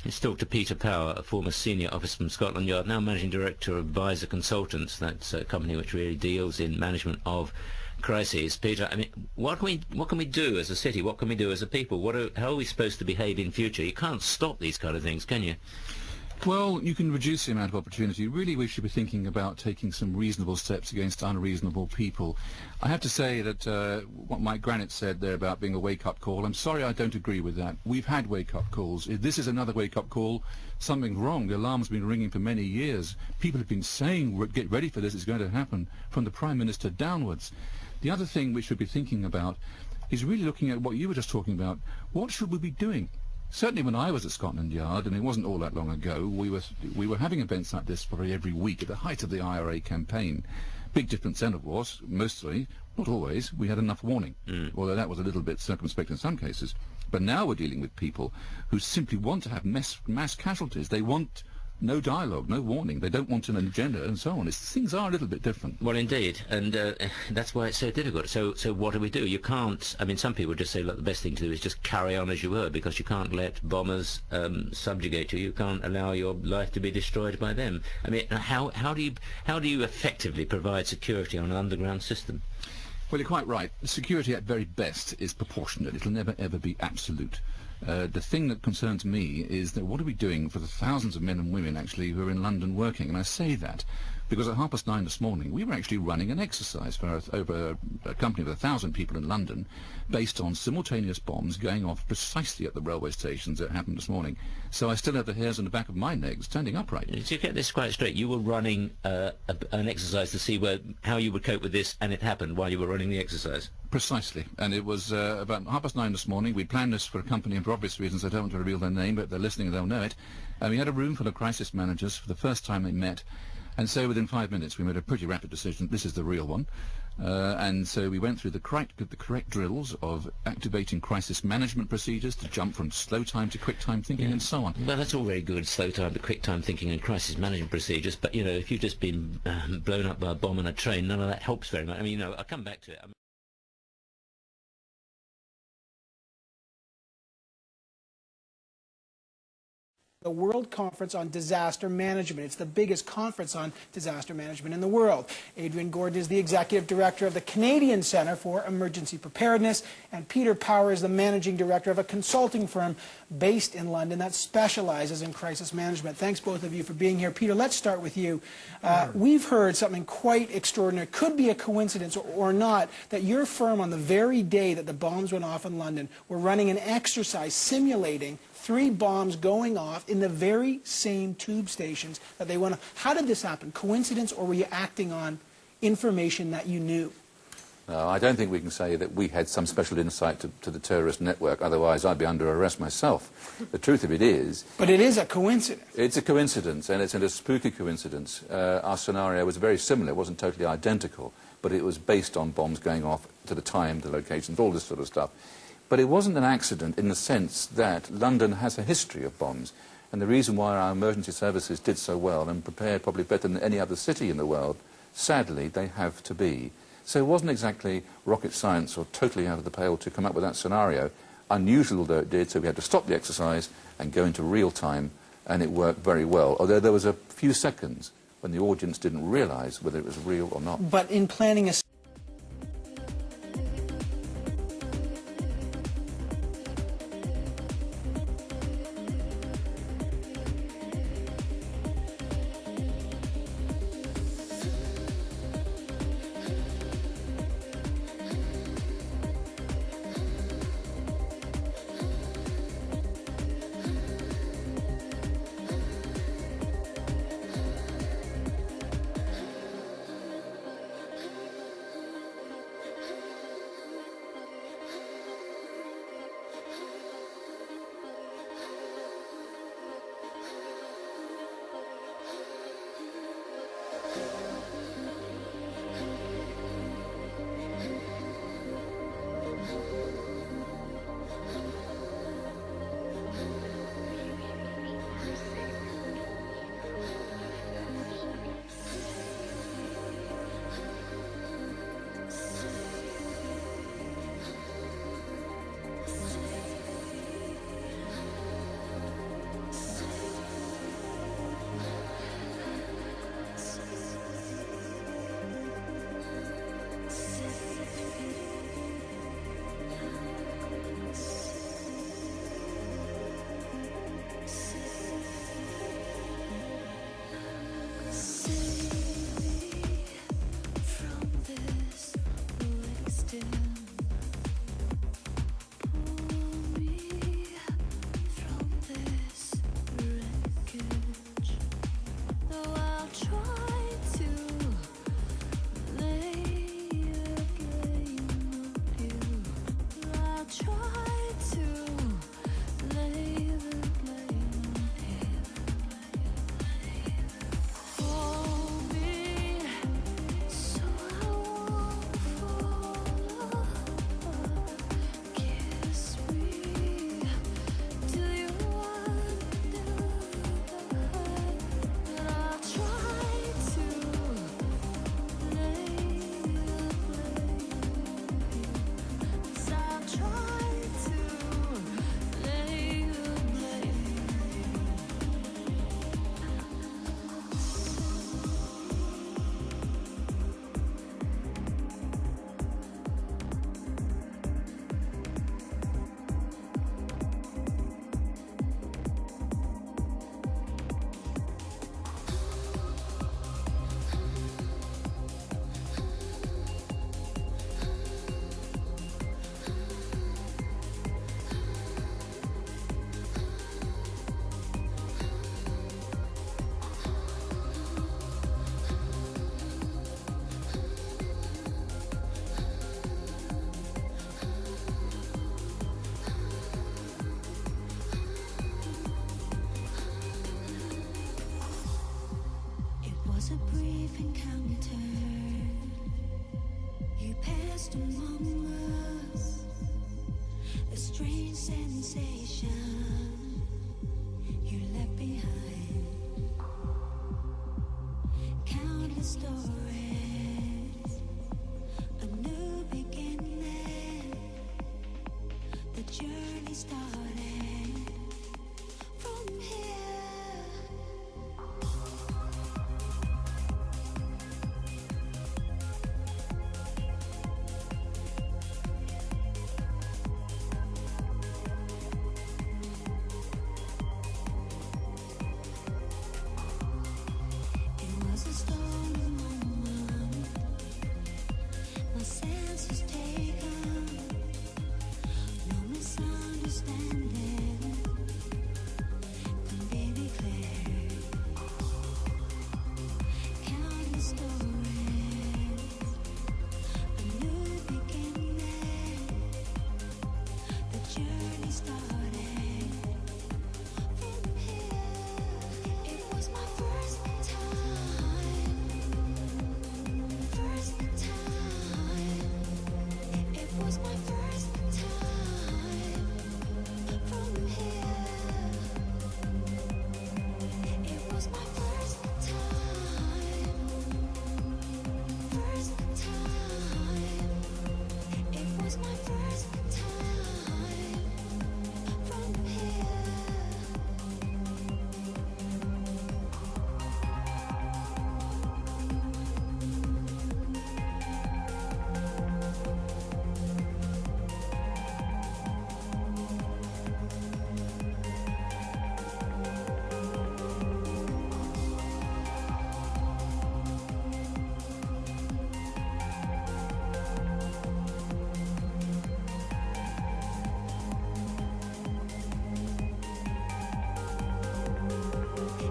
Let's talk to Peter Power, a former senior officer from Scotland Yard, now managing director of Advisor Consultants. That's a company which really deals in management of crises. Peter, I mean, what can we do as a city? What can we do as a people? How are we supposed to behave in future? You can't stop these kind of things, can you? Well, you can reduce the amount of opportunity. Really, we should be thinking about taking some reasonable steps against unreasonable people. I have to say that what Mike Granite said there about being a wake-up call, I'm sorry, I don't agree with that. We've had wake-up calls. If this is another wake-up call, something's wrong. The alarm's been ringing for many years. People have been saying, get ready for this, it's going to happen, from the Prime Minister downwards. The other thing we should be thinking about is really looking at what you were just talking about. What should we be doing? Certainly when I was at Scotland Yard, and it wasn't all that long ago, we were having events like this probably every week at the height of the IRA campaign. Big difference then, of course, mostly, not always, we had enough warning, although that was a little bit circumspect in some cases. But now we're dealing with people who simply want to have mass casualties. They want no dialogue, no warning. They don't want an agenda and so on. Things are a little bit different. Well, indeed, and that's why it's so difficult. So what do we do? You can't, I mean, some people just say, look, the best thing to do is just carry on as you were, because you can't let bombers subjugate you. You can't allow your life to be destroyed by them. I mean, how do you effectively provide security on an underground system? Well, you're quite right. Security at very best is proportionate. It'll never, ever be absolute. The thing that concerns me is that what are we doing for the thousands of men and women actually who are in London working? And I say that because at 9:30 this morning we were actually running an exercise for over a company of 1,000 people in London based on simultaneous bombs going off precisely at the railway stations that happened this morning. So I still have the hairs on the back of my neck standing upright. To get this quite straight, you were running an exercise to see how you would cope with this, and it happened while you were running the exercise? Precisely, and it was about 9:30 this morning. We planned this for a company, and for obvious reasons I don't want to reveal their name, but if they're listening they'll know it. And we had a room full of crisis managers for the first time they met, and so within 5 minutes we made a pretty rapid decision. This is the real one. And so we went through the correct drills of activating crisis management procedures to jump from slow time to quick time thinking and so on. Well, that's all very good, slow time to quick time thinking and crisis management procedures, but, you know, if you've just been blown up by a bomb on a train, none of that helps very much. I mean, you know, I'll come back to it. The World Conference on Disaster Management. It's the biggest conference on disaster management in the world. Adrian Gordon is the Executive Director of the Canadian Centre for Emergency Preparedness, and Peter Power is the Managing Director of a consulting firm based in London that specializes in crisis management. Thanks, both of you, for being here. Peter, let's start with you. We've heard something quite extraordinary, could be a coincidence or not, that your firm, on the very day that the bombs went off in London, were running an exercise simulating 3 bombs going off in the very same tube stations that they went off. How did this happen? Coincidence, or were you acting on information that you knew? No, I don't think we can say that we had some special insight to the terrorist network, otherwise I'd be under arrest myself. The truth of it is... But it is a coincidence. It's a coincidence, and it's a spooky coincidence. Our scenario was very similar. It wasn't totally identical, but it was based on bombs going off to the time, the locations, all this sort of stuff. But it wasn't an accident in the sense that London has a history of bombs. And the reason why our emergency services did so well and prepared probably better than any other city in the world, sadly, they have to be. So it wasn't exactly rocket science or totally out of the pale to come up with that scenario. Unusual though it did, so we had to stop the exercise and go into real time, and it worked very well. Although there was a few seconds when the audience didn't realize whether it was real or not. But in planning a was a brief encounter. You passed among us, a strange sensation you left behind. Countless stories, a new beginning. The journey started from here. It was a story moment. My senses taken. No misunderstanding. Completely clear. Countless stories. A new beginning. The journey started from here. It was my first time. First time. It was my first time from here. It was my first time. First time. It was my first time from here.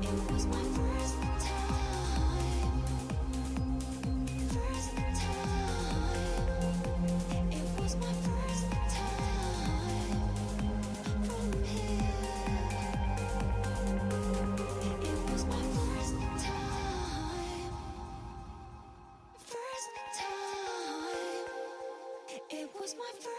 It was my first time. First time. It was my first time from here. It was my first time. First time. It was my first